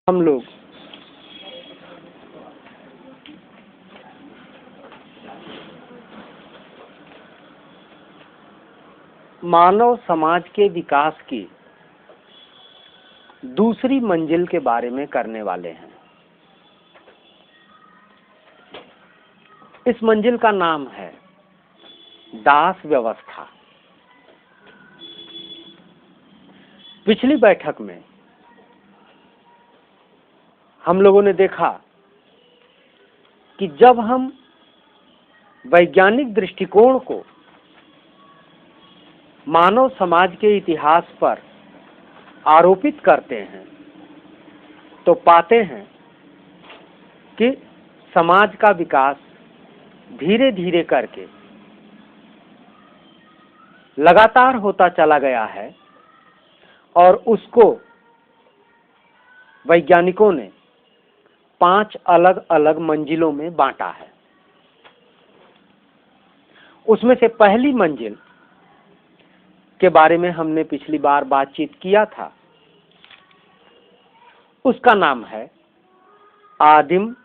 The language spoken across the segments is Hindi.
हम लोग मानव समाज के विकास की दूसरी मंजिल के बारे में करने वाले हैं। इस मंजिल का नाम है दास व्यवस्था। पिछली बैठक में हम लोगों ने देखा कि जब हम वैज्ञानिक दृष्टिकोण को मानव समाज के इतिहास पर आरोपित करते हैं तो पाते हैं कि समाज का विकास धीरे धीरे करके लगातार होता चला गया है और उसको वैज्ञानिकों ने 5 अलग अलग मंजिलों में बांटा है। उसमें से पहली मंजिल के बारे में हमने पिछली बार बातचीत किया था। उसका नाम है आदिम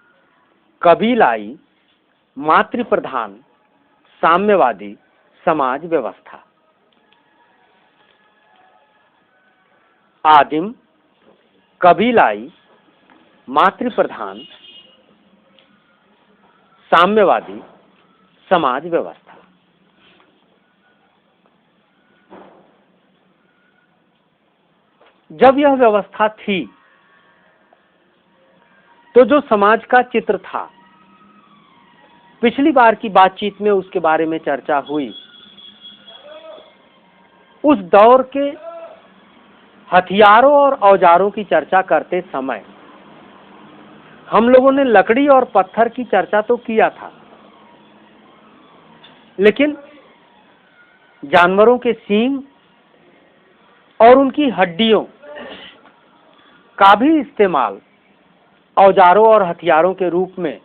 कबीलाई मातृ प्रधान साम्यवादी समाज व्यवस्था। आदिम कबीलाई मातृ प्रधान साम्यवादी समाज व्यवस्था। जब यह व्यवस्था थी तो जो समाज का चित्र था, पिछली बार की बातचीत में उसके बारे में चर्चा हुई। उस दौर के हथियारों और औजारों की चर्चा करते समय हम लोगों ने लकड़ी और पत्थर की चर्चा तो किया था, लेकिन जानवरों के सींग और उनकी हड्डियों का भी इस्तेमाल औजारों और हथियारों के रूप में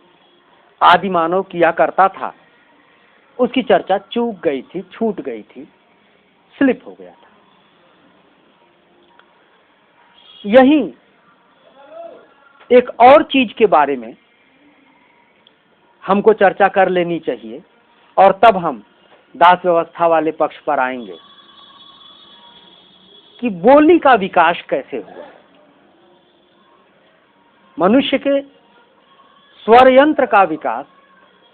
आदि मानव किया करता था। उसकी चर्चा चूक गई थी, छूट गई थी, स्लिप हो गया था। यही एक और चीज के बारे में हमको चर्चा कर लेनी चाहिए और तब हम दास व्यवस्था वाले पक्ष पर आएंगे कि बोली का विकास कैसे हुआ। मनुष्य के स्वर यंत्र का विकास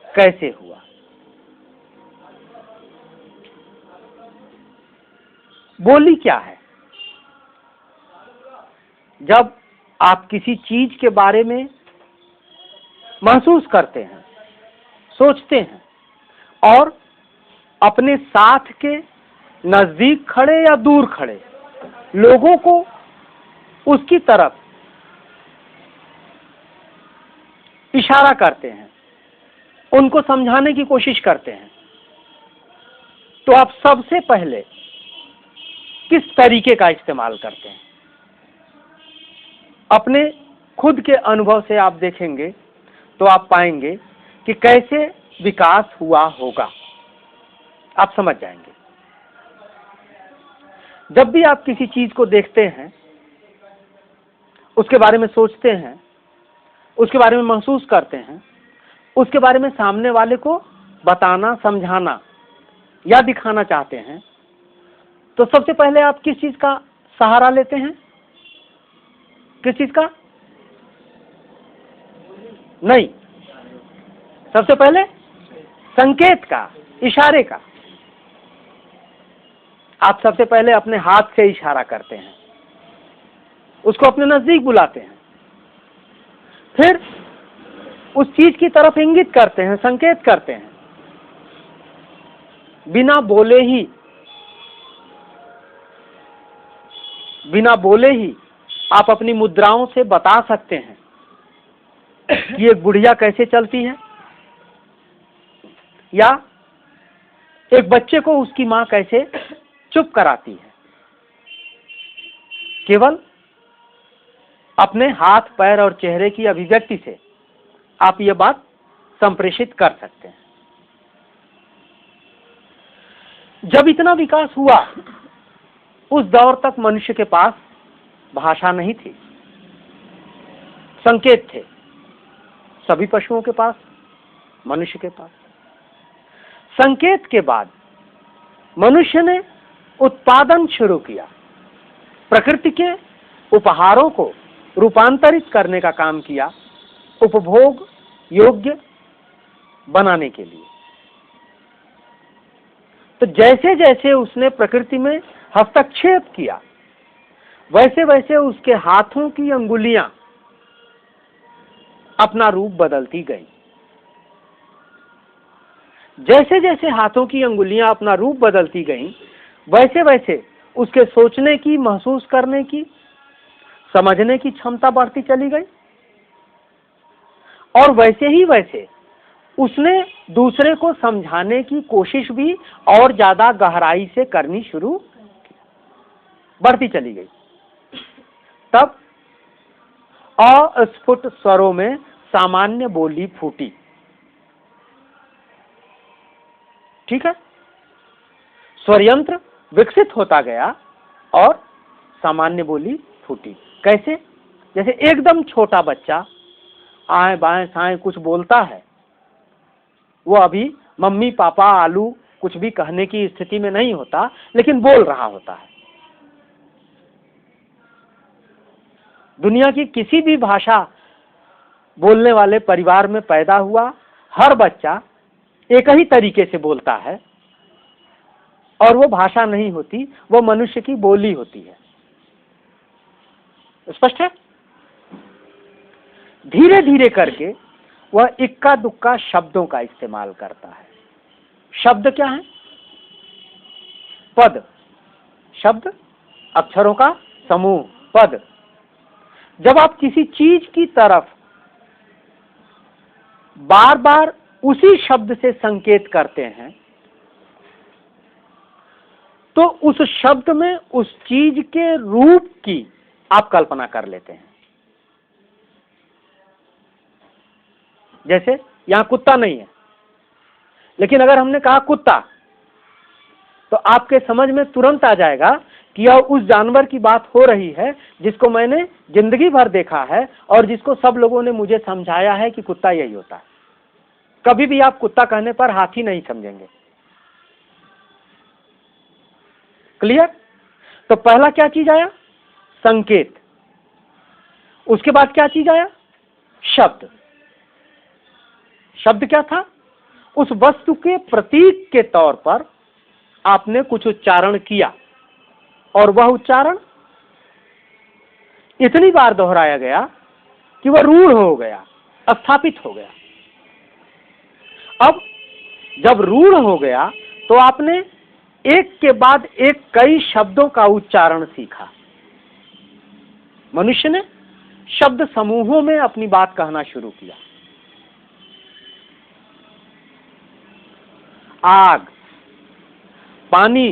कैसे हुआ। बोली क्या है? जब आप किसी चीज के बारे में महसूस करते हैं, सोचते हैं और अपने साथ के नजदीक खड़े या दूर खड़े लोगों को उसकी तरफ इशारा करते हैं, उनको समझाने की कोशिश करते हैं, तो आप सबसे पहले किस तरीके का इस्तेमाल करते हैं? अपने खुद के अनुभव से आप देखेंगे तो आप पाएंगे कि कैसे विकास हुआ होगा। आप समझ जाएंगे। जब भी आप किसी चीज को देखते हैं, उसके बारे में सोचते हैं, उसके बारे में महसूस करते हैं, उसके बारे में सामने वाले को बताना, समझाना या दिखाना चाहते हैं, तो सबसे पहले आप किस चीज का सहारा लेते हैं? किस चीज का? नहीं, सबसे पहले संकेत का, इशारे का। आप सबसे पहले अपने हाथ से इशारा करते हैं, उसको अपने नजदीक बुलाते हैं, फिर उस चीज की तरफ इंगित करते हैं, संकेत करते हैं। बिना बोले ही आप अपनी मुद्राओं से बता सकते हैं कि एक बुढ़िया कैसे चलती है या एक बच्चे को उसकी मां कैसे चुप कराती है। केवल अपने हाथ, पैर और चेहरे की अभिव्यक्ति से आप यह बात संप्रेषित कर सकते हैं। जब इतना विकास हुआ, उस दौर तक मनुष्य के पास भाषा नहीं थी। संकेत थे सभी पशुओं के पास, मनुष्य के पास। संकेत के बाद मनुष्य ने उत्पादन शुरू किया, प्रकृति के उपहारों को रूपांतरित करने का काम किया, उपभोग योग्य बनाने के लिए। तो जैसे जैसे उसने प्रकृति में हस्तक्षेप किया, वैसे वैसे उसके हाथों की अंगुलियां अपना रूप बदलती गई। जैसे जैसे हाथों की अंगुलियां अपना रूप बदलती गईं, वैसे वैसे उसके सोचने की, महसूस करने की, समझने की क्षमता बढ़ती चली गई। और वैसे ही वैसे उसने दूसरे को समझाने की कोशिश भी और ज्यादा गहराई से करनी शुरू बढ़ती चली गई। तब अस्फुट स्वरों में सामान्य बोली फूटी। ठीक है, स्वरयंत्र विकसित होता गया और सामान्य बोली फूटी। कैसे? जैसे एकदम छोटा बच्चा आए बाएं साएं कुछ बोलता है, वो अभी मम्मी पापा आलू कुछ भी कहने की स्थिति में नहीं होता, लेकिन बोल रहा होता है। दुनिया की किसी भी भाषा बोलने वाले परिवार में पैदा हुआ हर बच्चा एक ही तरीके से बोलता है, और वो भाषा नहीं होती, वो मनुष्य की बोली होती है। स्पष्ट है? धीरे धीरे करके वह इक्का दुक्का शब्दों का इस्तेमाल करता है। शब्द क्या है? पद। शब्द अक्षरों का समूह, पद। जब आप किसी चीज की तरफ बार बार उसी शब्द से संकेत करते हैं, तो उस शब्द में उस चीज के रूप की आप कल्पना कर लेते हैं। जैसे यहां कुत्ता नहीं है, लेकिन अगर हमने कहा कुत्ता, तो आपके समझ में तुरंत आ जाएगा कि यह उस जानवर की बात हो रही है जिसको मैंने जिंदगी भर देखा है और जिसको सब लोगों ने मुझे समझाया है कि कुत्ता यही होता है। कभी भी आप कुत्ता कहने पर हाथी नहीं समझेंगे। क्लियर? तो पहला क्या चीज आया? संकेत। उसके बाद क्या चीज आया? शब्द। शब्द क्या था? उस वस्तु के प्रतीक के तौर पर आपने कुछ उच्चारण किया, और वह उच्चारण इतनी बार दोहराया गया कि वह रूढ़ हो गया, स्थापित हो गया। अब जब रूढ़ हो गया तो आपने एक के बाद एक कई शब्दों का उच्चारण सीखा। मनुष्य ने शब्द समूहों में अपनी बात कहना शुरू किया। आग, पानी,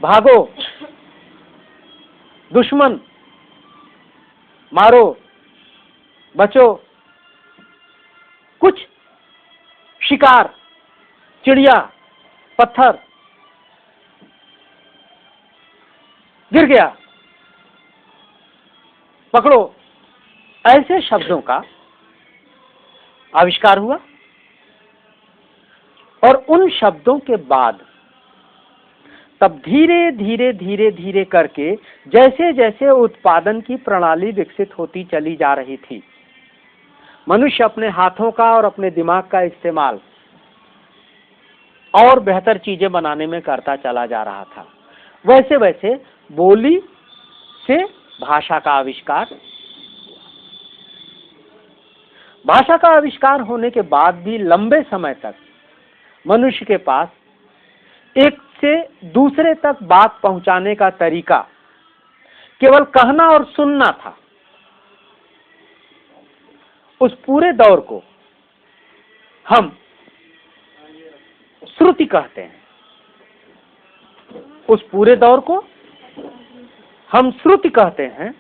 भागो, दुश्मन, मारो, बचो, कुछ, शिकार, चिड़िया, पत्थर, गिर गया, पकड़ो, ऐसे शब्दों का आविष्कार हुआ। और उन शब्दों के बाद तब धीरे धीरे धीरे धीरे करके जैसे जैसे उत्पादन की प्रणाली विकसित होती चली जा रही थी, मनुष्य अपने हाथों का और अपने दिमाग का इस्तेमाल और बेहतर चीजें बनाने में करता चला जा रहा था। वैसे वैसे बोली से भाषा का आविष्कार। भाषा का आविष्कार होने के बाद भी लंबे समय तक मनुष्य के पास एक से दूसरे तक बात पहुंचाने का तरीका केवल कहना और सुनना था। उस पूरे दौर को हम श्रुति कहते हैं। उस पूरे दौर को हम श्रुति कहते हैं।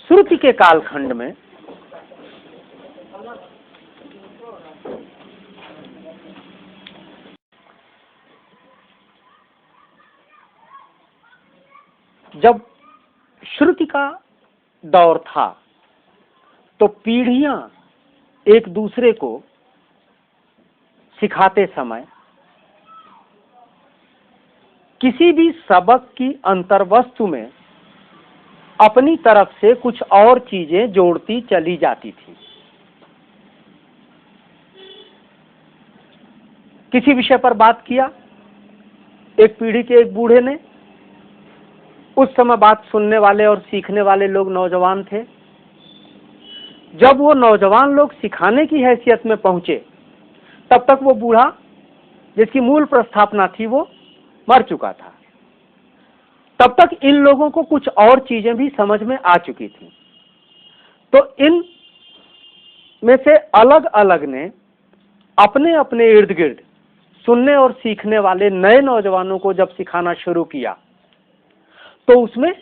श्रुति के कालखंड में जब श्रुति का दौर था तो पीढ़ियां एक दूसरे को सिखाते समय किसी भी सबक की अंतर्वस्तु में अपनी तरफ से कुछ और चीजें जोड़ती चली जाती थी। किसी विषय पर बात किया, एक पीढ़ी के एक बूढ़े ने, उस समय बात सुनने वाले और सीखने वाले लोग नौजवान थे। जब वो नौजवान लोग सिखाने की हैसियत में पहुंचे तब तक वो बूढ़ा जिसकी मूल प्रस्थापना थी वो मर चुका था। तब तक इन लोगों को कुछ और चीजें भी समझ में आ चुकी थी। तो इन में से अलग अलग ने अपने अपने इर्द गिर्द सुनने और सीखने वाले नए नौजवानों को जब सिखाना शुरू किया तो उसमें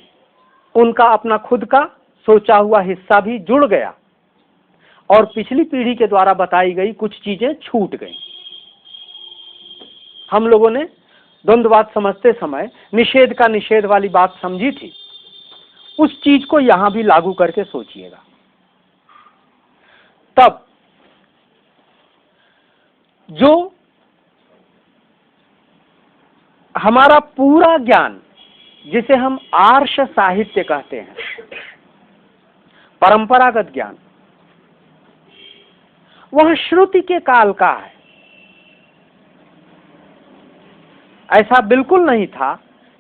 उनका अपना खुद का सोचा हुआ हिस्सा भी जुड़ गया और पिछली पीढ़ी के द्वारा बताई गई कुछ चीजें छूट गई। हम लोगों ने द्वंद्ववाद समझते समय निषेध का निषेध वाली बात समझी थी, उस चीज को यहां भी लागू करके सोचिएगा। तब जो हमारा पूरा ज्ञान, जिसे हम आर्ष साहित्य कहते हैं, परंपरागत ज्ञान, वह श्रुति के काल का है। ऐसा बिल्कुल नहीं था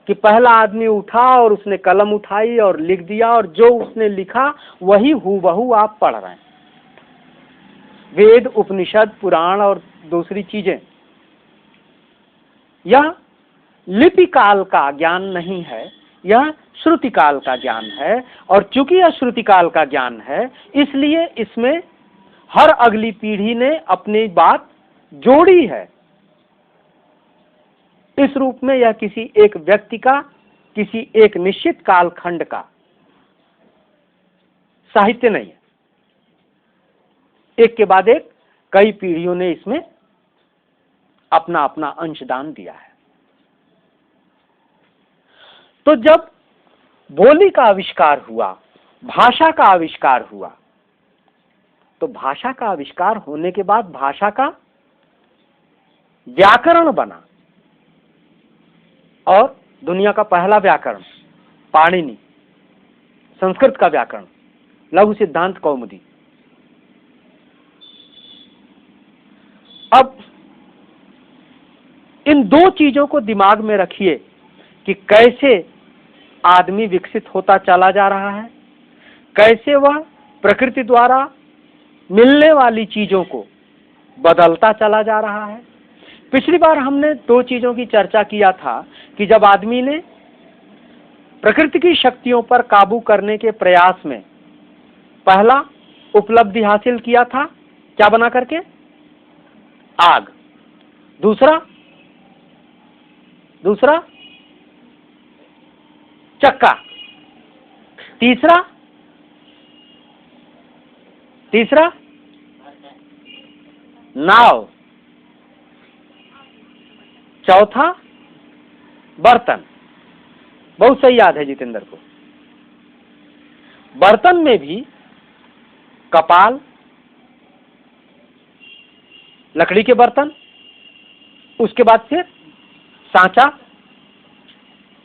कि पहला आदमी उठा और उसने कलम उठाई और लिख दिया और जो उसने लिखा वही हूबहू आप पढ़ रहे हैं। वेद, उपनिषद, पुराण और दूसरी चीजें, यह लिपि काल का ज्ञान नहीं है, यह श्रुति काल का ज्ञान है। और चूंकि यह श्रुति काल का ज्ञान है इसलिए इसमें हर अगली पीढ़ी ने अपनी बात जोड़ी है। इस रूप में यह किसी एक व्यक्ति का, किसी एक निश्चित कालखंड का साहित्य नहीं है। एक के बाद एक कई पीढ़ियों ने इसमें अपना अपना अंशदान दिया है। तो जब बोली का आविष्कार हुआ, भाषा का आविष्कार हुआ, तो भाषा का आविष्कार होने के बाद भाषा का व्याकरण बना और दुनिया का पहला व्याकरण पाणिनि, संस्कृत का व्याकरण, लघु सिद्धांत कौमुदी। अब इन दो चीजों को दिमाग में रखिए कि कैसे आदमी विकसित होता चला जा रहा है, कैसे वह प्रकृति द्वारा मिलने वाली चीजों को बदलता चला जा रहा है। पिछली बार हमने दो चीजों की चर्चा किया था कि जब आदमी ने प्रकृति की शक्तियों पर काबू करने के प्रयास में पहला उपलब्धि हासिल किया था, क्या बना करके? आग। दूसरा चक्का। तीसरा नाव। चौथा बर्तन। बहुत सही याद है जितेंद्र को। बर्तन में भी कपाल, लकड़ी के बर्तन, उसके बाद फिर सांचा,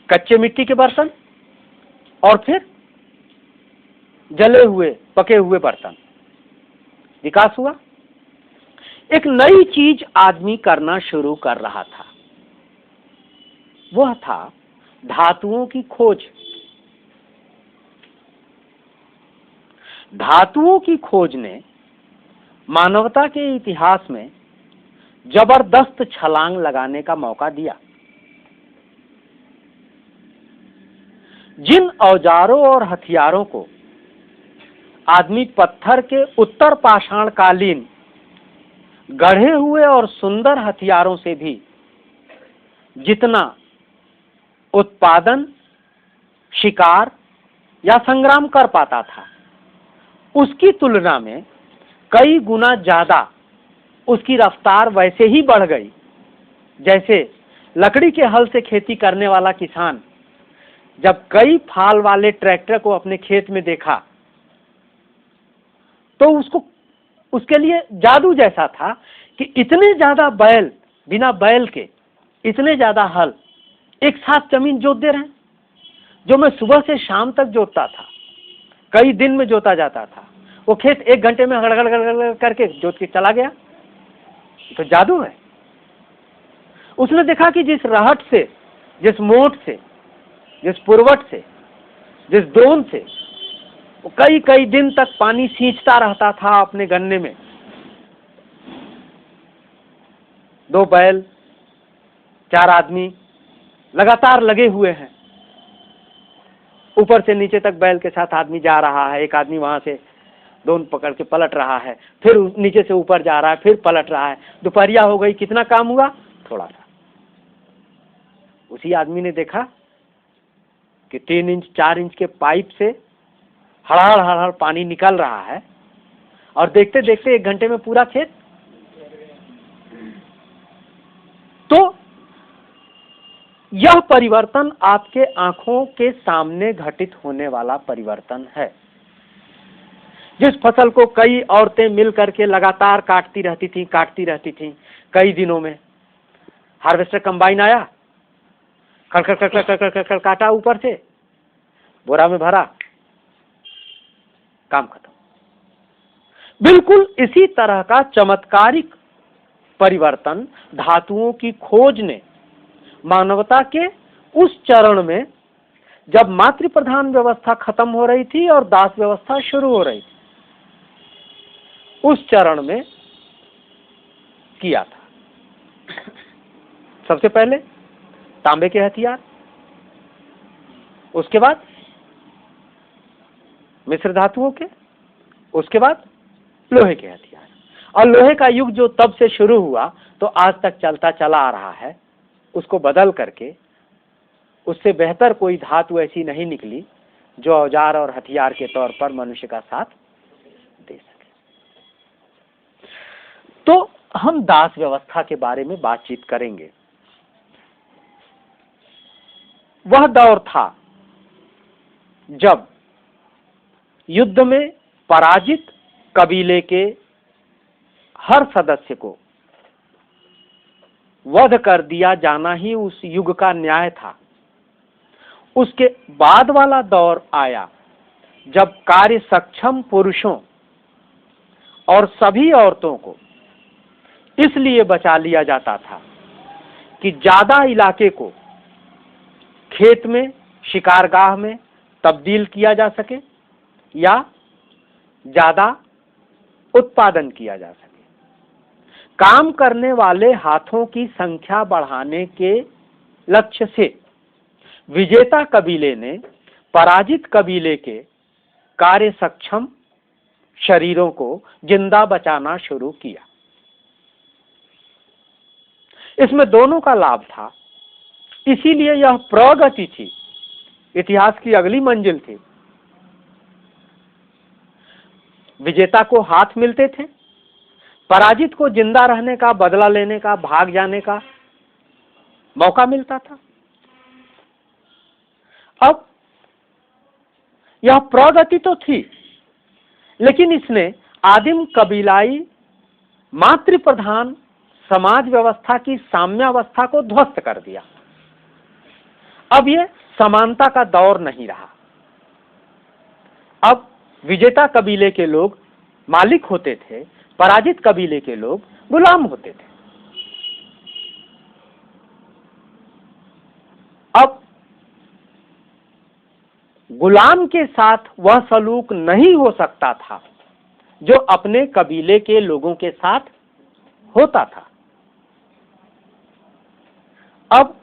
कच्चे मिट्टी के बर्तन और फिर जले हुए पके हुए बर्तन। विकास हुआ। एक नई चीज आदमी करना शुरू कर रहा था, वह था धातुओं की खोज। धातुओं की खोज ने मानवता के इतिहास में जबरदस्त छलांग लगाने का मौका दिया। जिन औजारों और हथियारों को आदमी पत्थर के उत्तर पाषाण कालीन गढ़े हुए और सुंदर हथियारों से भी जितना उत्पादन, शिकार या संग्राम कर पाता था, उसकी तुलना में कई गुना ज्यादा उसकी रफ्तार वैसे ही बढ़ गई जैसे लकड़ी के हल से खेती करने वाला किसान जब कई फाल वाले ट्रैक्टर को अपने खेत में देखा तो उसके लिए जादू जैसा था कि इतने ज्यादा बैल, बिना बैल के इतने ज्यादा हल एक साथ जमीन जोत दे रहे हैं। जो मैं सुबह से शाम तक जोतता था, कई दिन में जोता जाता था, वो खेत 1 घंटे में गड़गड़ करके जोत के चला गया। तो जादू है। उसने देखा कि जिस रहट से, जिस मोट से, जिस पुरवट से, जिस दोन से वो कई कई दिन तक पानी सींचता रहता था अपने गन्ने में, 2 बैल 4 आदमी लगातार लगे हुए हैं। ऊपर से नीचे तक बैल के साथ आदमी जा रहा है, एक आदमी वहां से दोन पकड़ के पलट रहा है, फिर नीचे से ऊपर जा रहा है, फिर पलट रहा है। दोपहरिया हो गई, कितना काम हुआ? थोड़ा सा। उसी आदमी ने देखा कि 3 इंच 4 इंच के पाइप से हड़हड़ हड़हड़ पानी निकल रहा है और देखते देखते 1 घंटे में पूरा खेत। तो यह परिवर्तन आपके आंखों के सामने घटित होने वाला परिवर्तन है। जिस फसल को कई औरतें मिल करके लगातार काटती रहती थी कई दिनों में, हार्वेस्टर कंबाइन आया, खड़ काटा, ऊपर से बोरा में भरा, काम खत्म। बिल्कुल इसी तरह का चमत्कारिक परिवर्तन धातुओं की खोज ने मानवता के उस चरण में, जब मातृ प्रधान व्यवस्था खत्म हो रही थी और दास व्यवस्था शुरू हो रही थी, उस चरण में किया था। सबसे पहले तांबे के हथियार, उसके बाद मिश्र धातुओं के, उसके बाद लोहे के हथियार। और लोहे का युग जो तब से शुरू हुआ तो आज तक चलता चला आ रहा है, उसको बदल करके उससे बेहतर कोई धातु ऐसी नहीं निकली जो औजार और हथियार के तौर पर मनुष्य का साथ दे सके। तो हम दास व्यवस्था के बारे में बातचीत करेंगे। वह दौर था जब युद्ध में पराजित कबीले के हर सदस्य को वध कर दिया जाना ही उस युग का न्याय था। उसके बाद वाला दौर आया जब कार्य सक्षम पुरुषों और सभी औरतों को इसलिए बचा लिया जाता था कि ज्यादा इलाके को खेत में, शिकारगाह में तब्दील किया जा सके या ज्यादा उत्पादन किया जा सके। काम करने वाले हाथों की संख्या बढ़ाने के लक्ष्य से विजेता कबीले ने पराजित कबीले के कार्य सक्षम शरीरों को जिंदा बचाना शुरू किया। इसमें दोनों का लाभ था, इसीलिए यह प्रगति थी, इतिहास की अगली मंजिल थी। विजेता को हाथ मिलते थे, पराजित को जिंदा रहने का, बदला लेने का, भाग जाने का मौका मिलता था। अब यह प्रगति तो थी, लेकिन इसने आदिम कबीलाई मातृ प्रधान समाज व्यवस्था की साम्यावस्था को ध्वस्त कर दिया। अब यह समानता का दौर नहीं रहा। अब विजेता कबीले के लोग मालिक होते थे, पराजित कबीले के लोग गुलाम होते थे। अब गुलाम के साथ वह सलूक नहीं हो सकता था जो अपने कबीले के लोगों के साथ होता था। अब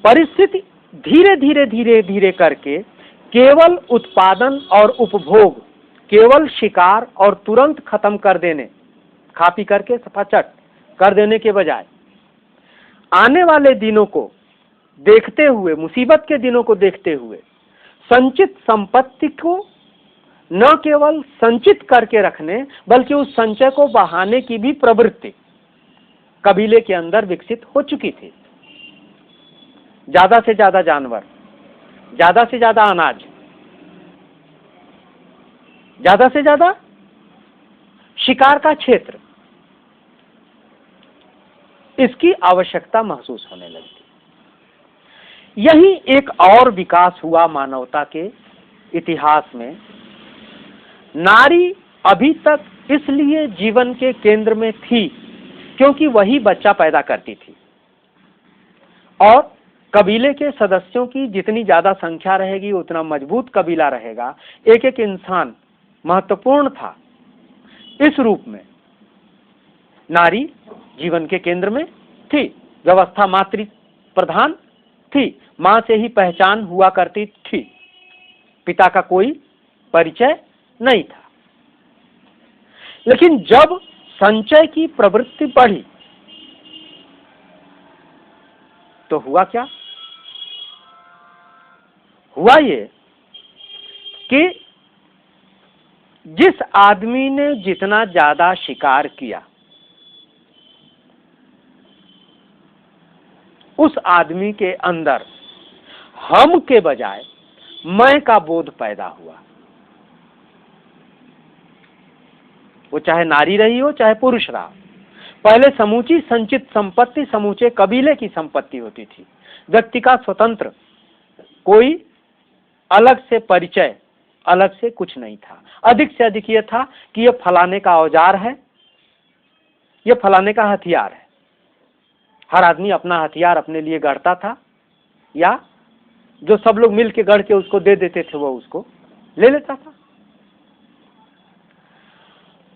परिस्थिति धीरे धीरे करके केवल उत्पादन और उपभोग, केवल शिकार और तुरंत खत्म कर देने, खा पी करके सफाचट कर देने के बजाय आने वाले दिनों को देखते हुए, मुसीबत के दिनों को देखते हुए संचित संपत्ति को न केवल संचित करके रखने बल्कि उस संचय को बढ़ाने की भी प्रवृत्ति कबीले के अंदर विकसित हो चुकी थी। ज्यादा से ज्यादा जानवर, ज्यादा से ज्यादा अनाज, ज्यादा से ज्यादा शिकार का क्षेत्र, इसकी आवश्यकता महसूस होने लगती। यही एक और विकास हुआ मानवता के इतिहास में। नारी अभी तक इसलिए जीवन के केंद्र में थी क्योंकि वही बच्चा पैदा करती थी, और कबीले के सदस्यों की जितनी ज्यादा संख्या रहेगी उतना मजबूत कबीला रहेगा। एक एक इंसान महत्वपूर्ण था। इस रूप में नारी जीवन के केंद्र में थी। व्यवस्था मातृ प्रधान थी। मां से ही पहचान हुआ करती थी। पिता का कोई परिचय नहीं था। लेकिन जब संचय की प्रवृत्ति बढ़ी तो हुआ क्या? हुआ ये कि जिस आदमी ने जितना ज्यादा शिकार किया, उस आदमी के अंदर हम के बजाय मैं का बोध पैदा हुआ। वो चाहे नारी रही हो चाहे पुरुष रहा। पहले समूची संचित संपत्ति समूचे कबीले की संपत्ति होती थी। व्यक्ति का स्वतंत्र कोई अलग से परिचय, अलग से कुछ नहीं था। अधिक से अधिक यह था कि यह फलाने का औजार है, यह फलाने का हथियार है। हर आदमी अपना हथियार अपने लिए गढ़ता था, या जो सब लोग मिल के गढ़ के उसको दे देते थे वो उसको ले लेता था।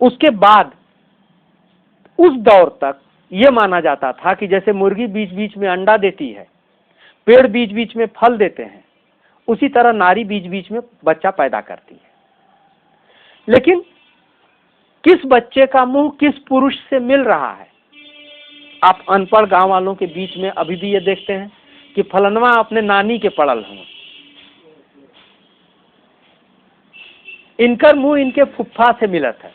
उसके बाद उस दौर तक यह माना जाता था कि जैसे मुर्गी बीच बीच में अंडा देती है, पेड़ बीच बीच में फल देते हैं, उसी तरह नारी बीच बीच में बच्चा पैदा करती है। लेकिन किस बच्चे का मुंह किस पुरुष से मिल रहा है? आप अनपढ़ गांव वालों के बीच में अभी भी ये देखते हैं कि फलनवा अपने नानी के पड़ल हूं, इनकर मुंह इनके फुफ्फा से मिलत है।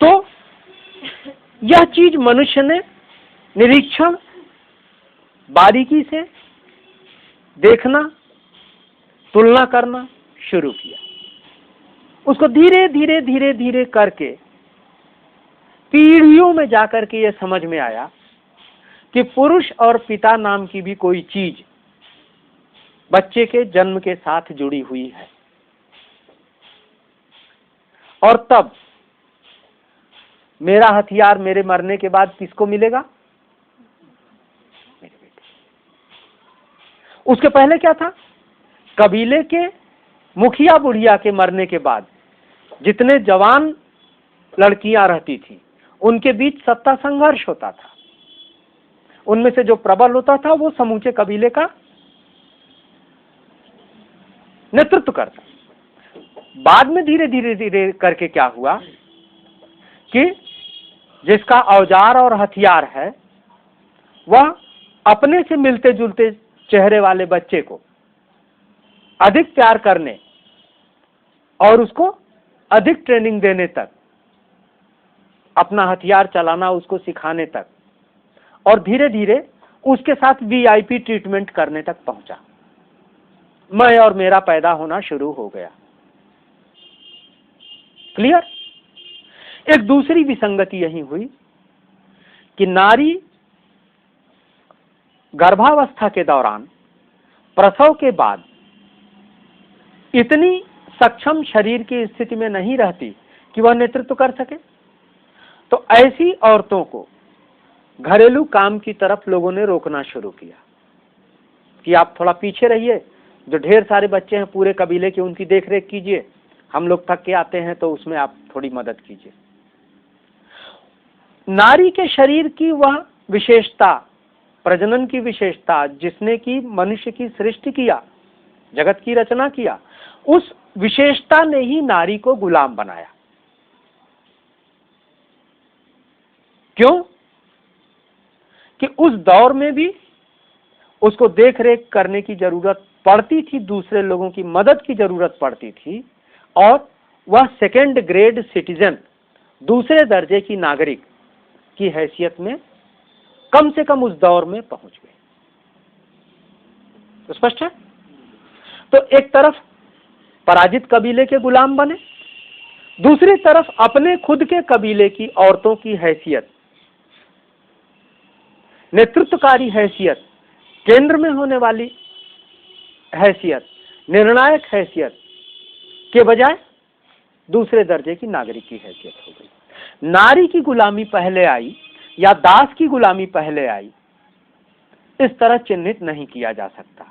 तो यह चीज मनुष्य ने निरीक्षण, बारीकी से देखना, तुलना करना शुरू किया। उसको धीरे धीरे धीरे धीरे करके पीढ़ियों में जाकर के यह समझ में आया कि पुरुष और पिता नाम की भी कोई चीज बच्चे के जन्म के साथ जुड़ी हुई है। और तब मेरा हथियार मेरे मरने के बाद किसको मिलेगा? मेरे बेटे। उसके पहले क्या था? कबीले के मुखिया बुढ़िया के मरने के बाद जितने जवान लड़कियां रहती थी उनके बीच सत्ता संघर्ष होता था। उनमें से जो प्रबल होता था वो समूचे कबीले का नेतृत्व करता। बाद में धीरे धीरे धीरे करके क्या हुआ कि जिसका औजार और हथियार है वह अपने से मिलते जुलते चेहरे वाले बच्चे को अधिक प्यार करने और उसको अधिक ट्रेनिंग देने तक, अपना हथियार चलाना उसको सिखाने तक, और धीरे धीरे उसके साथ वीआईपी ट्रीटमेंट करने तक पहुंचा। मैं और मेरा पैदा होना शुरू हो गया। क्लियर? एक दूसरी विसंगति यही हुई कि नारी गर्भावस्था के दौरान, प्रसव के बाद इतनी सक्षम शरीर की स्थिति में नहीं रहती कि वह नेतृत्व कर सके। तो ऐसी औरतों को घरेलू काम की तरफ लोगों ने रोकना शुरू किया कि आप थोड़ा पीछे रहिए, जो ढेर सारे बच्चे हैं पूरे कबीले के उनकी देखरेख कीजिए, हम लोग थक के आते हैं तो उसमें आप थोड़ी मदद कीजिए। नारी के शरीर की वह विशेषता, प्रजनन की विशेषता जिसने की मनुष्य की सृष्टि किया, जगत की रचना किया, उस विशेषता ने ही नारी को गुलाम बनाया। क्यों? कि उस दौर में भी उसको देख रेख करने की जरूरत पड़ती थी, दूसरे लोगों की मदद की जरूरत पड़ती थी, और वह सेकेंड ग्रेड सिटीजन, दूसरे दर्जे की नागरिक की हैसियत में कम से कम उस दौर में पहुंच गए। तो स्पष्ट है। तो एक तरफ पराजित कबीले के गुलाम बने, दूसरी तरफ अपने खुद के कबीले की औरतों की हैसियत, नेतृत्वकारी हैसियत, केंद्र में होने वाली हैसियत, निर्णायक हैसियत के बजाय दूसरे दर्जे की नागरिक की हैसियत हो गई। नारी की गुलामी पहले आई या दास की गुलामी पहले आई, इस तरह चिन्हित नहीं किया जा सकता।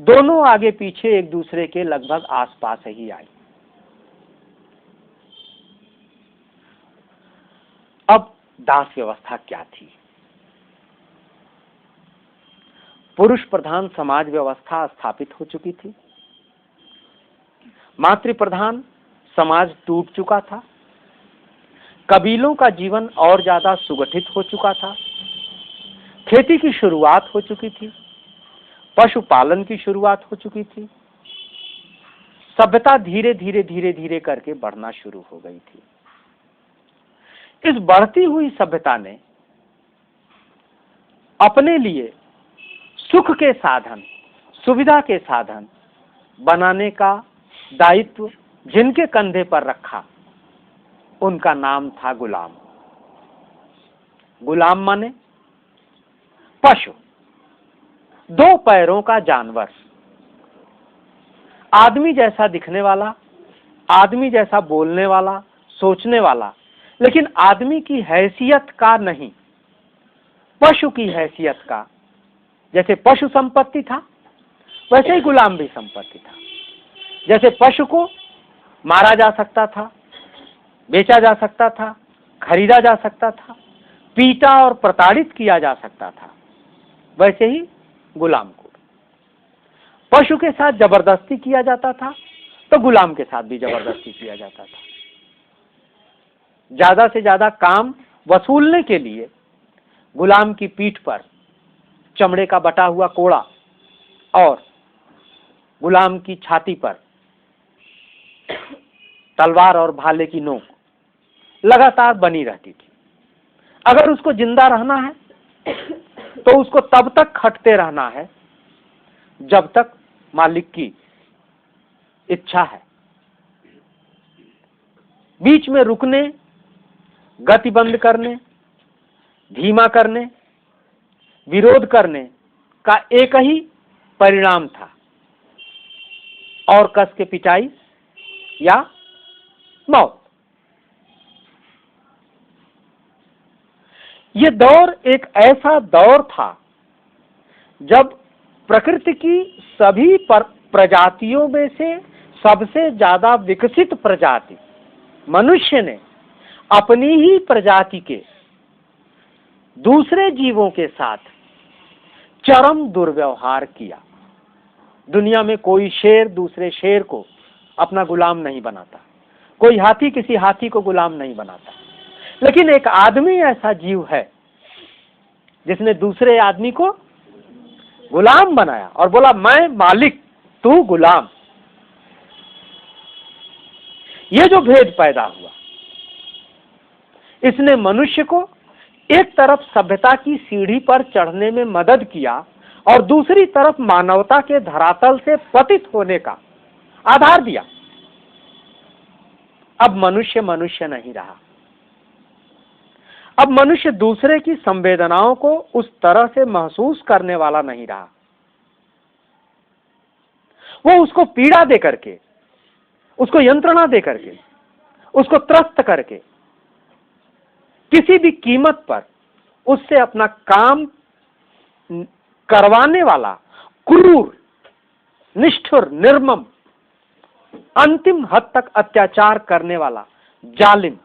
दोनों आगे पीछे एक दूसरे के लगभग आसपास ही आई। अब दास व्यवस्था क्या थी? पुरुष प्रधान समाज व्यवस्था स्थापित हो चुकी थी। मातृ प्रधान समाज टूट चुका था। कबीलों का जीवन और ज्यादा सुगठित हो चुका था। खेती की शुरुआत हो चुकी थी। पशुपालन की शुरुआत हो चुकी थी। सभ्यता धीरे धीरे धीरे धीरे करके बढ़ना शुरू हो गई थी। इस बढ़ती हुई सभ्यता ने अपने लिए सुख के साधन, सुविधा के साधन बनाने का दायित्व जिनके कंधे पर रखा, उनका नाम था गुलाम। गुलाम माने पशु, दो पैरों का जानवर, आदमी जैसा दिखने वाला, आदमी जैसा बोलने वाला, सोचने वाला, लेकिन आदमी की हैसियत का नहीं, पशु की हैसियत का। जैसे पशु संपत्ति था, वैसे ही गुलाम भी संपत्ति था। जैसे पशु को मारा जा सकता था, बेचा जा सकता था, खरीदा जा सकता था, पीटा और प्रताड़ित किया जा सकता था, वैसे ही गुलाम को पशु के साथ जबरदस्ती किया जाता था, तो गुलाम के साथ भी जबरदस्ती किया जाता था। ज्यादा से ज्यादा काम वसूलने के लिए गुलाम की पीठ पर चमड़े का बटा हुआ कोड़ा और गुलाम की छाती पर तलवार और भाले की नोक लगातार बनी रहती थी। अगर उसको जिंदा रहना है तो उसको तब तक खटते रहना है जब तक मालिक की इच्छा है। बीच में रुकने, गति बंद करने, धीमा करने, विरोध करने का एक ही परिणाम था, और कस के पिटाई या मौत। यह दौर एक ऐसा दौर था जब प्रकृति की सभी प्रजातियों में से सबसे ज्यादा विकसित प्रजाति मनुष्य ने अपनी ही प्रजाति के दूसरे जीवों के साथ चरम दुर्व्यवहार किया। दुनिया में कोई शेर दूसरे शेर को अपना गुलाम नहीं बनाता, कोई हाथी किसी हाथी को गुलाम नहीं बनाता, लेकिन एक आदमी ऐसा जीव है जिसने दूसरे आदमी को गुलाम बनाया और बोला, मैं मालिक, तू गुलाम। यह जो भेद पैदा हुआ, इसने मनुष्य को एक तरफ सभ्यता की सीढ़ी पर चढ़ने में मदद किया और दूसरी तरफ मानवता के धरातल से पतित होने का आधार दिया। अब मनुष्य मनुष्य नहीं रहा। अब मनुष्य दूसरे की संवेदनाओं को उस तरह से महसूस करने वाला नहीं रहा। वो उसको पीड़ा दे करके, उसको यंत्रणा दे करके, उसको त्रस्त करके, किसी भी कीमत पर उससे अपना काम करवाने वाला क्रूर, निष्ठुर, निर्मम, अंतिम हद तक अत्याचार करने वाला जालिम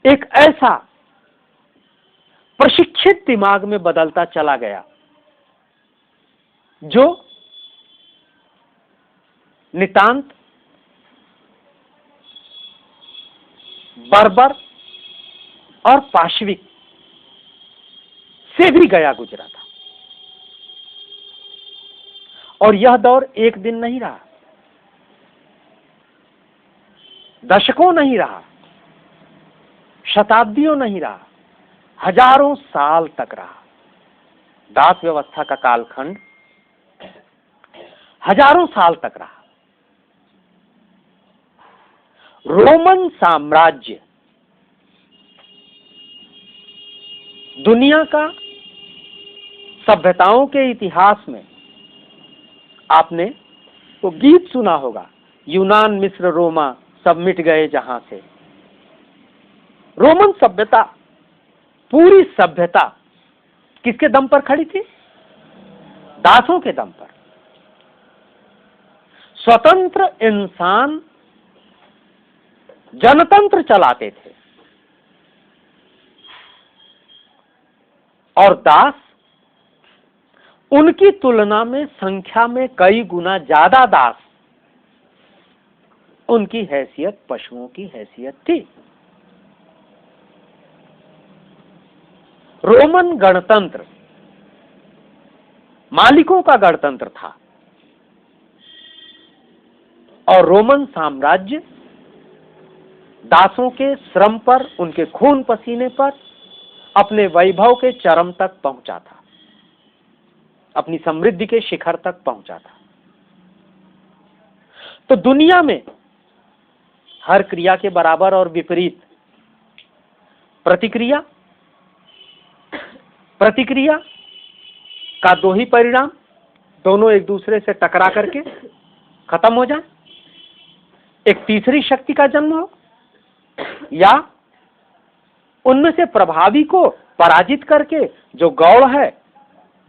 एक ऐसा प्रशिक्षित दिमाग में बदलता चला गया जो नितांत बर्बर और पाशविक से भी गया गुजरा था। और यह दौर एक दिन नहीं रहा, दशकों नहीं रहा, शताब्दियों नहीं रहा, हजारों साल तक रहा। दास व्यवस्था का कालखंड हजारों साल तक रहा। रोमन साम्राज्य दुनिया का सभ्यताओं के इतिहास में आपने तो गीत सुना होगा, यूनान मिस्र रोमा सब मिट गए जहां से। रोमन सभ्यता, पूरी सभ्यता किसके दम पर खड़ी थी? दासों के दम पर। स्वतंत्र इंसान जनतंत्र चलाते थे और दास उनकी तुलना में संख्या में कई गुना ज्यादा दास, उनकी हैसियत पशुओं की हैसियत थी। रोमन गणतंत्र मालिकों का गणतंत्र था और रोमन साम्राज्य दासों के श्रम पर, उनके खून पसीने पर अपने वैभव के चरम तक पहुंचा था, अपनी समृद्धि के शिखर तक पहुंचा था। तो दुनिया में हर क्रिया के बराबर और विपरीत प्रतिक्रिया, प्रतिक्रिया का दो ही परिणाम, दोनों एक दूसरे से टकरा करके खत्म हो जाए, एक तीसरी शक्ति का जन्म हो, या उनमें से प्रभावी को पराजित करके जो गौड़ है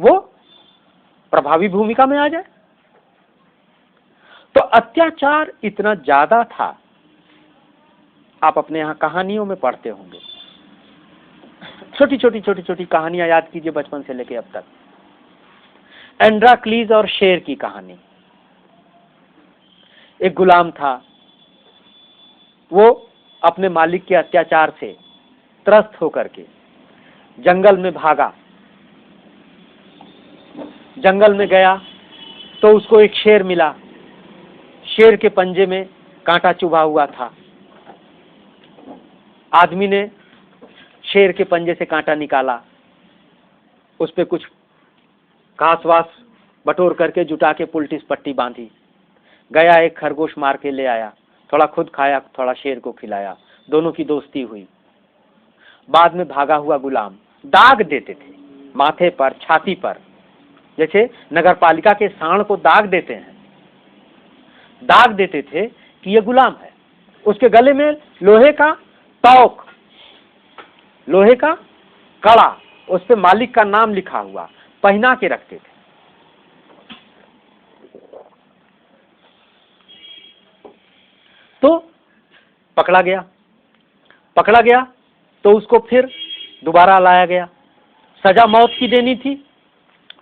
वो प्रभावी भूमिका में आ जाए। तो अत्याचार इतना ज्यादा था, आप अपने यहां कहानियों में पढ़ते होंगे, छोटी छोटी कहानियां याद कीजिए बचपन से लेके अब तक। एंड्राक्लीज और शेर की कहानी। एक गुलाम था, वो अपने मालिक के अत्याचार से त्रस्त होकर के जंगल में भागा। जंगल में गया तो उसको एक शेर मिला। शेर के पंजे में कांटा चुभा हुआ था। आदमी ने शेर के पंजे से कांटा निकाला, उस पे कुछ घास वास बटोर करके जुटा के पुलटिस पट्टी बांधी। गया एक खरगोश मार के ले आया, थोड़ा खुद खाया, थोड़ा शेर को खिलाया, दोनों की दोस्ती हुई। बाद में भागा हुआ गुलाम दाग देते थे माथे पर, छाती पर, जैसे नगर पालिका के सांड को दाग देते हैं, दाग देते थे कि ये गुलाम है। उसके गले में लोहे का तौक, लोहे का कड़ा, उस पे मालिक का नाम लिखा हुआ, पहना के रखते थे। तो पकड़ा गया तो उसको फिर दोबारा लाया गया। सजा मौत की देनी थी,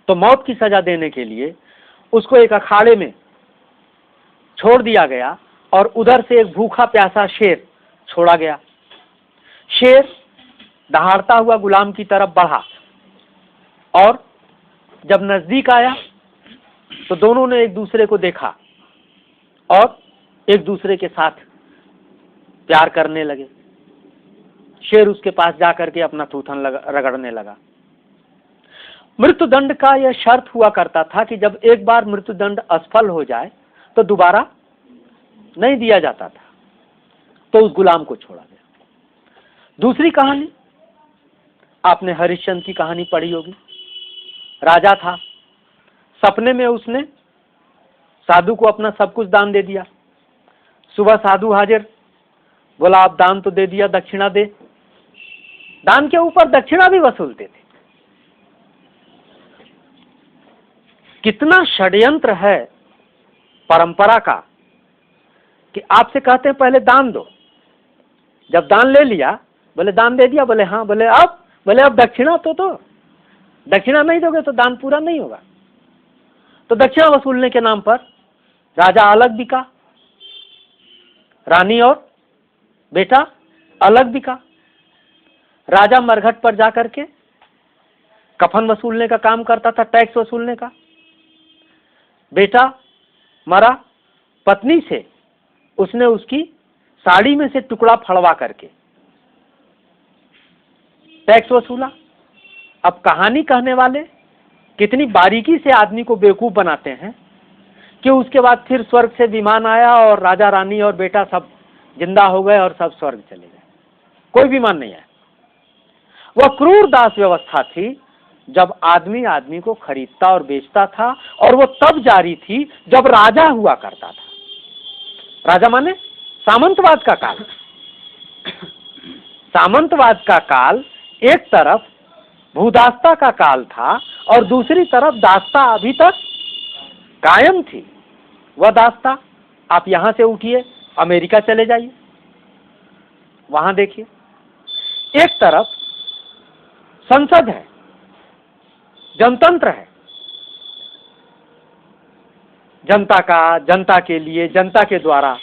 तो मौत की सजा देने के लिए उसको एक अखाड़े में छोड़ दिया गया और उधर से एक भूखा प्यासा शेर छोड़ा गया। शेर दहाड़ता हुआ गुलाम की तरफ बढ़ा और जब नजदीक आया तो दोनों ने एक दूसरे को देखा और एक दूसरे के साथ प्यार करने लगे। शेर उसके पास जाकर के अपना थूथन रगड़ने लगा। मृत्युदंड का यह शर्त हुआ करता था कि जब एक बार मृत्युदंड असफल हो जाए तो दोबारा नहीं दिया जाता था, तो उस गुलाम को छोड़ा गया। दूसरी कहानी, आपने हरिश्चंद्र की कहानी पढ़ी होगी। राजा था, सपने में उसने साधु को अपना सब कुछ दान दे दिया। सुबह साधु हाजिर, बोला आप दान तो दे दिया, दक्षिणा दे। दान के ऊपर दक्षिणा भी वसूलते थे। कितना षड्यंत्र है परंपरा का कि आपसे कहते हैं पहले दान दो, जब दान ले लिया, बोले दान दे दिया, बोले हाँ, बोले अब दक्षिणा तो दो, दक्षिणा नहीं दोगे तो दान पूरा नहीं होगा। तो दक्षिणा वसूलने के नाम पर राजा अलग बिका, रानी और बेटा अलग बिका। राजा मरघट पर जाकर के कफन वसूलने का काम करता था, टैक्स वसूलने का। बेटा मरा, पत्नी से उसने उसकी साड़ी में से टुकड़ा फड़वा करके टैक्स वसूला। अब कहानी कहने वाले कितनी बारीकी से आदमी को बेवकूफ बनाते हैं कि उसके बाद फिर स्वर्ग से विमान आया और राजा रानी और बेटा सब जिंदा हो गए और सब स्वर्ग चले गए, कोई विमान नहीं आया। वह क्रूर दास व्यवस्था थी जब आदमी आदमी को खरीदता और बेचता था, और वो तब जारी थी जब राजा हुआ करता था। राजा माने सामंतवाद का काल। सामंतवाद का काल एक तरफ भूदास्ता का काल था और दूसरी तरफ दास्ता अभी तक कायम थी। वह दास्ता, आप यहां से उठिए अमेरिका चले जाइए, वहां देखिए, एक तरफ संसद है, जनतंत्र है, जनता का, जनता के लिए, जनता के द्वारा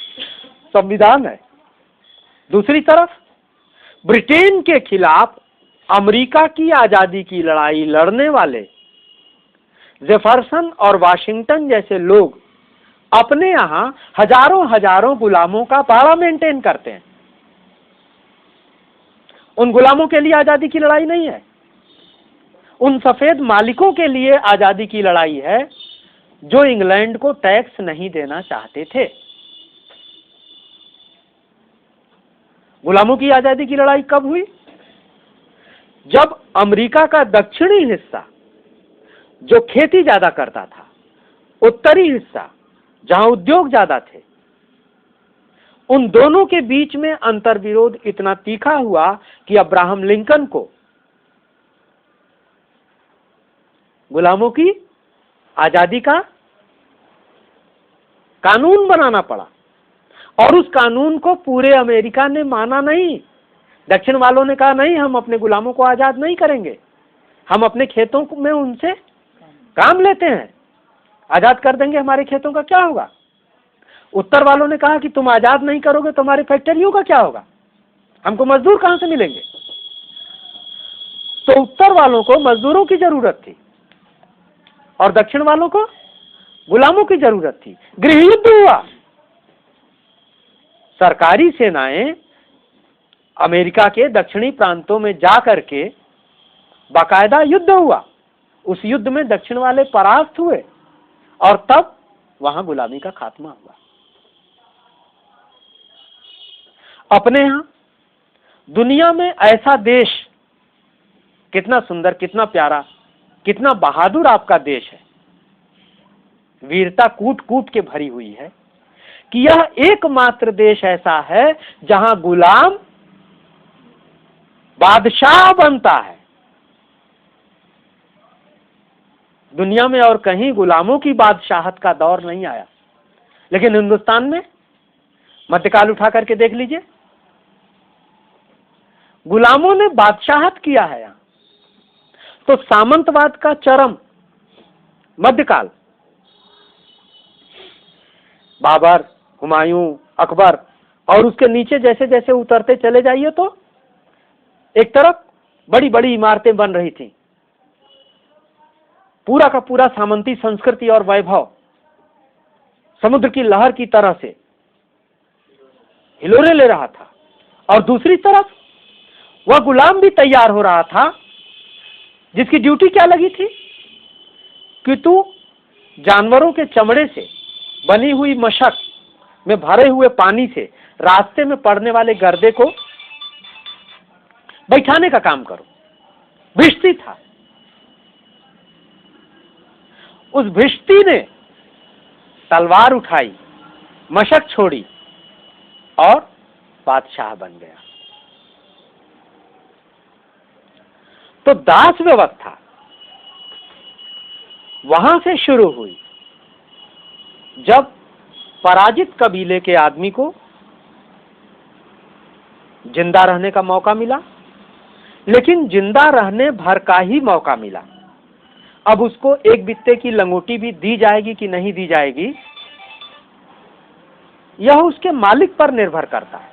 संविधान है। दूसरी तरफ ब्रिटेन के खिलाफ अमेरिका की आजादी की लड़ाई लड़ने वाले जेफरसन और वाशिंगटन जैसे लोग अपने यहां हजारों हजारों गुलामों का पाड़ा मेंटेन करते हैं। उन गुलामों के लिए आजादी की लड़ाई नहीं है, उन सफेद मालिकों के लिए आजादी की लड़ाई है जो इंग्लैंड को टैक्स नहीं देना चाहते थे। गुलामों की आजादी की लड़ाई कब हुई? जब अमेरिका का दक्षिणी हिस्सा जो खेती ज्यादा करता था, उत्तरी हिस्सा जहां उद्योग ज्यादा थे, उन दोनों के बीच में अंतर विरोध इतना तीखा हुआ कि अब्राहम लिंकन को गुलामों की आजादी का कानून बनाना पड़ा, और उस कानून को पूरे अमेरिका ने माना नहीं। दक्षिण वालों ने कहा नहीं, हम अपने गुलामों को आजाद नहीं करेंगे, हम अपने खेतों में उनसे काम लेते हैं, आजाद कर देंगे, हमारे खेतों का क्या होगा। उत्तर वालों ने कहा कि तुम आजाद नहीं करोगे तो हमारी फैक्ट्रियों का क्या होगा, हमको मजदूर कहां से मिलेंगे। तो उत्तर वालों को मजदूरों की जरूरत थी और दक्षिण वालों को गुलामों की जरूरत थी। गृह युद्ध हुआ, सरकारी सेनाएं अमेरिका के दक्षिणी प्रांतों में जाकर के बाकायदा युद्ध हुआ। उस युद्ध में दक्षिण वाले परास्त हुए और तब वहां गुलामी का खात्मा हुआ। अपने यहां दुनिया में ऐसा देश, कितना सुंदर, कितना प्यारा, कितना बहादुर आपका देश है, वीरता कूट कूट के भरी हुई है, कि यह एकमात्र देश ऐसा है जहां गुलाम बादशाह बनता है। दुनिया में और कहीं गुलामों की बादशाहत का दौर नहीं आया, लेकिन हिंदुस्तान में मध्यकाल उठा करके देख लीजिए, गुलामों ने बादशाहत किया है यहां। तो सामंतवाद का चरम मध्यकाल, बाबर, हुमायूं, अकबर, और उसके नीचे जैसे जैसे उतरते चले जाइए तो एक तरफ बड़ी बड़ी इमारतें बन रही थी, पूरा का पूरा सामंती संस्कृति और वैभव समुद्र की लहर की तरह से हिलोरे ले रहा था, और दूसरी तरफ वह गुलाम भी तैयार हो रहा था जिसकी ड्यूटी क्या लगी थी कि तू जानवरों के चमड़े से बनी हुई मशक में भरे हुए पानी से रास्ते में पड़ने वाले गर्दे को बैठाने का काम करो। भिश्ती था, उस भिश्ती ने तलवार उठाई, मशक छोड़ी और बादशाह बन गया। तो दास व्यवस्था वहां से शुरू हुई जब पराजित कबीले के आदमी को जिंदा रहने का मौका मिला, लेकिन जिंदा रहने भर का ही मौका मिला। अब उसको एक बित्ते की लंगोटी भी दी जाएगी कि नहीं दी जाएगी, यह उसके मालिक पर निर्भर करता है।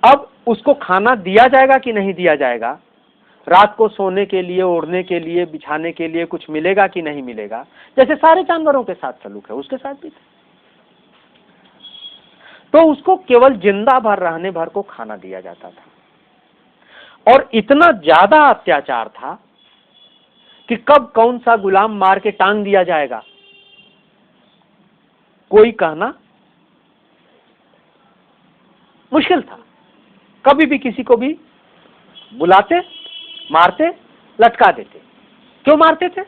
अब उसको खाना दिया जाएगा कि नहीं दिया जाएगा, रात को सोने के लिए, ओढ़ने के लिए, बिछाने के लिए कुछ मिलेगा कि नहीं मिलेगा, जैसे सारे जानवरों के साथ सलूक है उसके साथ भी था। तो उसको केवल जिंदा भर रहने भर को खाना दिया जाता था, और इतना ज्यादा अत्याचार था कि कब कौन सा गुलाम मार के टांग दिया जाएगा कोई कहना मुश्किल था। कभी भी किसी को भी बुलाते, मारते, लटका देते। क्यों मारते थे?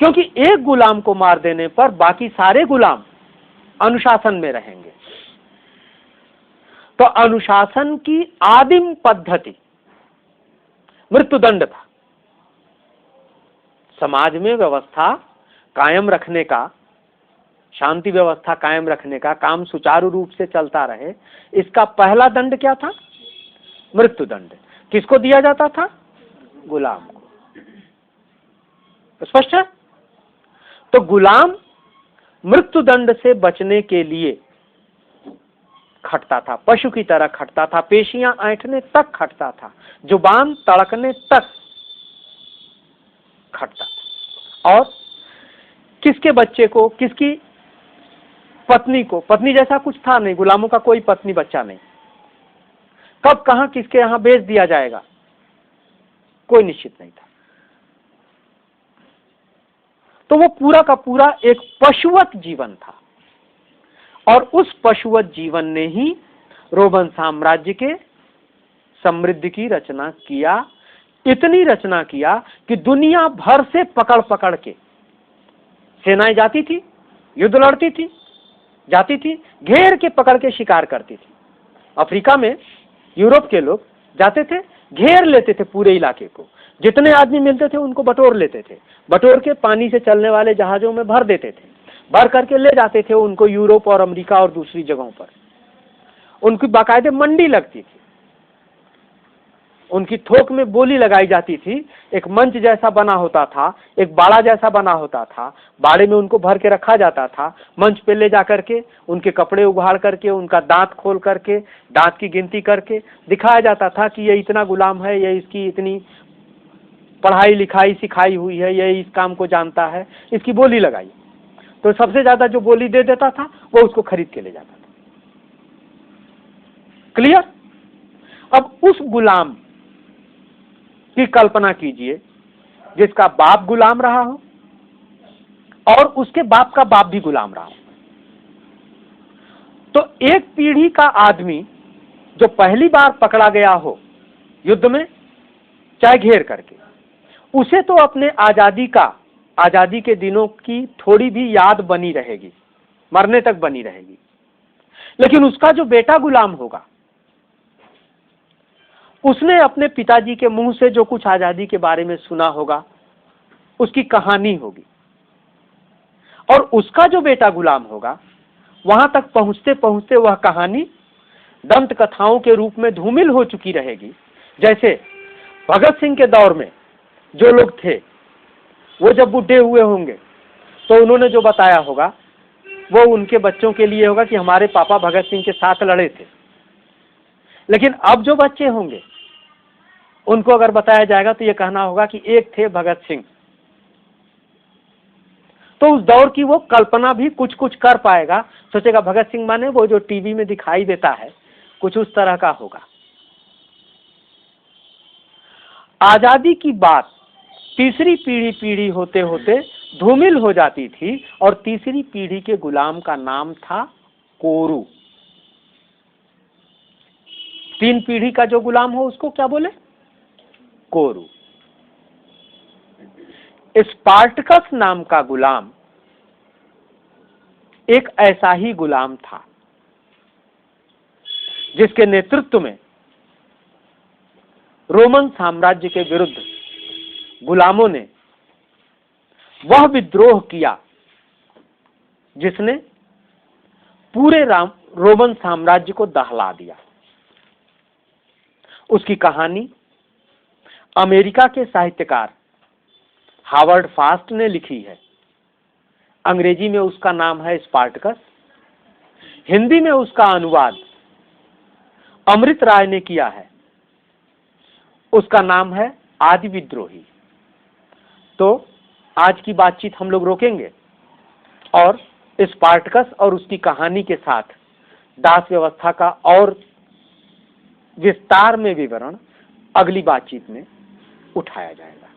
क्योंकि एक गुलाम को मार देने पर बाकी सारे गुलाम अनुशासन में रहेंगे। तो अनुशासन की आदिम पद्धति मृत्युदंड था। समाज में व्यवस्था कायम रखने का, शांति व्यवस्था कायम रखने का, काम सुचारू रूप से चलता रहे, इसका पहला दंड क्या था? मृत्युदंड। किसको दिया जाता था? गुलाम को। स्पष्ट है? तो गुलाम मृत्युदंड से बचने के लिए खटता था, पशु की तरह खटता था, पेशियां ऐंठने तक खटता था, जुबान तड़कने तक खटता था। और किसके बच्चे को, किसकी पत्नी को, पत्नी जैसा कुछ था नहीं, गुलामों का कोई पत्नी बच्चा नहीं, कब कहां किसके यहां बेच दिया जाएगा कोई निश्चित नहीं था। तो वो पूरा का पूरा एक पशुवत जीवन था। और उस पशुवत जीवन ने ही रोमन साम्राज्य के समृद्धि की रचना किया। इतनी रचना किया कि दुनिया भर से पकड़ पकड़ के सेनाएं जाती थी, युद्ध लड़ती थी, जाती थी, घेर के पकड़ के शिकार करती थी। अफ्रीका में यूरोप के लोग जाते थे, घेर लेते थे पूरे इलाके को, जितने आदमी मिलते थे उनको बटोर लेते थे, बटोर के पानी से चलने वाले जहाजों में भर देते थे, भर करके ले जाते थे उनको यूरोप और अमेरिका और दूसरी जगहों पर। उनकी बाकायदे मंडी लगती थी, उनकी थोक में बोली लगाई जाती थी। एक मंच जैसा बना होता था, एक बाड़ा जैसा बना होता था, बाड़े में उनको भर के रखा जाता था। मंच पे ले जाकर के उनके कपड़े उघाड़ करके, उनका दांत खोल करके, दांत की गिनती करके दिखाया जाता था कि ये इतना गुलाम है, ये इसकी इतनी पढ़ाई लिखाई सिखाई हुई है, ये इस काम को जानता है, इसकी बोली लगाई। तो सबसे ज्यादा जो बोली दे देता था वो उसको खरीद के ले जाता था। क्लियर? अब उस गुलाम की कल्पना कीजिए जिसका बाप गुलाम रहा हो और उसके बाप का बाप भी गुलाम रहा हो। तो एक पीढ़ी का आदमी जो पहली बार पकड़ा गया हो युद्ध में, चाहे घेर करके, उसे तो अपने आजादी के दिनों की थोड़ी भी याद बनी रहेगी, मरने तक बनी रहेगी। लेकिन उसका जो बेटा गुलाम होगा, उसने अपने पिताजी के मुंह से जो कुछ आजादी के बारे में सुना होगा, उसकी कहानी होगी। और उसका जो बेटा गुलाम होगा, वहां तक पहुंचते पहुंचते वह कहानी दंत कथाओं के रूप में धूमिल हो चुकी रहेगी। जैसे भगत सिंह के दौर में जो लोग थे, वो जब बूढ़े हुए होंगे तो उन्होंने जो बताया होगा वो उनके बच्चों के लिए होगा कि हमारे पापा भगत सिंह के साथ लड़े थे। लेकिन अब जो बच्चे होंगे उनको अगर बताया जाएगा तो ये कहना होगा कि एक थे भगत सिंह। तो उस दौर की वो कल्पना भी कुछ कुछ कर पाएगा, सोचेगा भगत सिंह माने वो जो टीवी में दिखाई देता है, कुछ उस तरह का होगा। आजादी की बात तीसरी पीढ़ी होते होते धूमिल हो जाती थी और तीसरी पीढ़ी के गुलाम का नाम था कोरू। 3 पीढ़ी का जो गुलाम हो उसको क्या बोले? कोरू। स्पार्टकस नाम का गुलाम एक ऐसा ही गुलाम था जिसके नेतृत्व में रोमन साम्राज्य के विरुद्ध गुलामों ने वह विद्रोह किया जिसने पूरे रोमन साम्राज्य को दहला दिया। उसकी कहानी अमेरिका के साहित्यकार हावर्ड फास्ट ने लिखी है। अंग्रेजी में उसका नाम है स्पार्टकस, हिंदी में उसका अनुवाद अमृत राय ने किया है, उसका नाम है आदि विद्रोही। तो आज की बातचीत हम लोग रोकेंगे और स्पार्टकस और उसकी कहानी के साथ दास व्यवस्था का और विस्तार में विवरण अगली बातचीत में उठाया जाएगा।